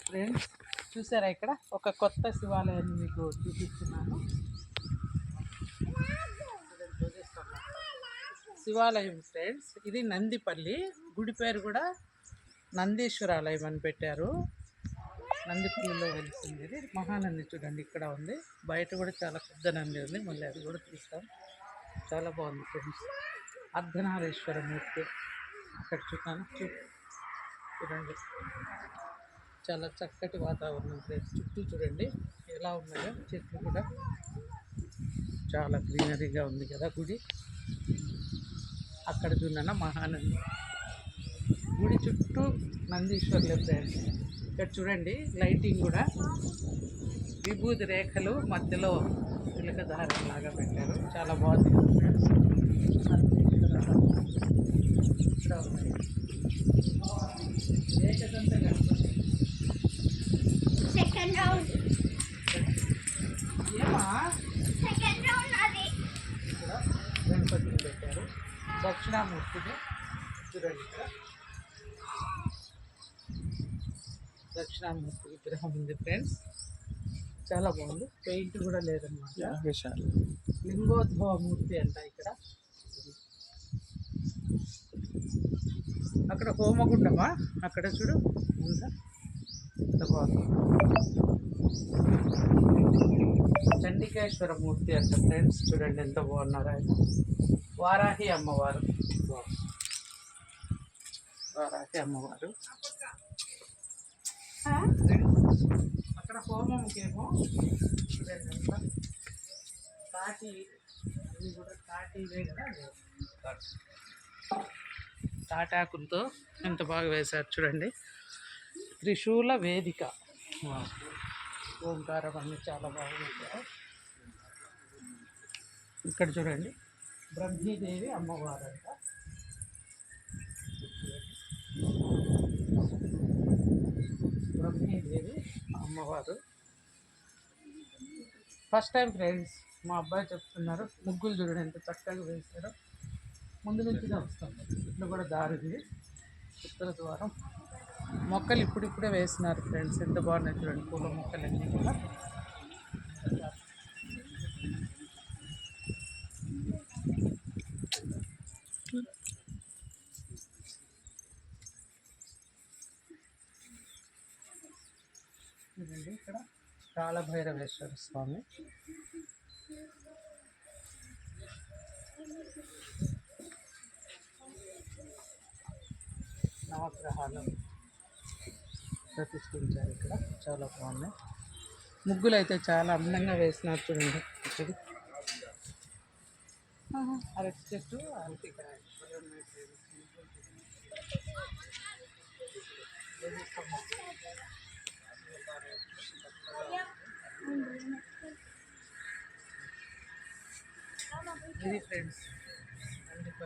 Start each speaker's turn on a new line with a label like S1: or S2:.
S1: Friends చూసారా, ఇక్కడ ఒక కొత్త శివాలయాన్ని మీకు చూపిస్తున్నాను. శివాలయం ఫ్రెండ్స్, ఇది నందిపల్లి గుడి పేరు కూడా నందీశ్వరాలయం అని పెట్టారు. నందిపల్లిలో వెలిసింది ఇది. మహానంది చూడండి ఇక్కడ ఉంది. బయట కూడా చాలా పెద్ద నంది ఉంది, మళ్ళీ అది కూడా తీస్తాం. చాలా బాగుంది ఫ్రెండ్స్. అర్ధనారీశ్వర మూర్తి అక్కడ చూడండి. చాలా చక్కటి వాతావరణం ఫ్రెండ్స్. చుట్టూ చూడండి ఎలా ఉన్నాయో చెట్లు కూడా చాలా గ్రీనరీగా ఉంది కదా గుడి. అక్కడ చూడన్న మహానంది గుడి చుట్టూ నందీశ్వర్లే ఫ్రెండ్స్. ఇక్కడ చూడండి లైటింగ్ కూడా విభూతి రేఖలు మధ్యలో తిలక దారం లాగా పెట్టారు. చాలా బాగుంది ఫ్రెండ్స్. ఇక్కడ ఉన్నాయి ఏకదంత గణపతి. ఏమా ఇక్కడ గణపతిని పెట్టారు. దక్షిణామూర్తిని చూడండి. ఇక్కడ దక్షిణామూర్తి విగ్రహం ఉంది ఫ్రెండ్స్. చాలా బాగుంది. పెయింట్ కూడా లేదన్నమాట. లింగోద్భవ మూర్తి అంట ఇక్కడ. అక్కడ హోమగుండమా అక్కడ చూడు ఉందా. ఎంత బాగుంది. చండికేశ్వర మూర్తి అంట ఫ్రెండ్స్. చూడండి ఎంత బాగున్నారు ఆయన. వారాహి అమ్మవారు. వారాహి అమ్మవారు. అక్కడ హోమంకేమో చూడండి ఎంత తాటి, అవి కూడా తాటివే కదా, తాటాకులతో ఎంత బాగా వేశారు చూడండి. త్రిశూల వేదిక, ఓంకారం అన్నీ చాలా బాగా వేశారు. ఇక్కడ చూడండి బ్రహ్మీదేవి అమ్మవారంట. బ్రహ్మీదేవి అమ్మవారు. ఫస్ట్ టైం ఫ్రెండ్స్ మా అబ్బాయి చెప్తున్నారు. ముగ్గులు చూడండి ఎంత చక్కగా వేశారో. ముందు నుంచి వస్తాం. ఇట్లా కూడా దారిది ఉత్తర ద్వారం. మొక్కలు ఇప్పుడిప్పుడే వేసినారు ఫ్రెండ్స్. ఎంత బాగున్నాయి చూడండి పూల మొక్కలన్నీ కూడా. చూడండి ఇక్కడ కాళభైరవేశ్వర స్వామి. నవగ్రహాలు ప్రతిష్ఠించారు ఇక్కడ. చాలా బాగున్నాయి. ముగ్గులు అయితే చాలా అందంగా వేసినారు చూడండి. ఇక్కడ అరటి చెట్టు, అరటికాయ. ఇది ఫ్రెండ్స్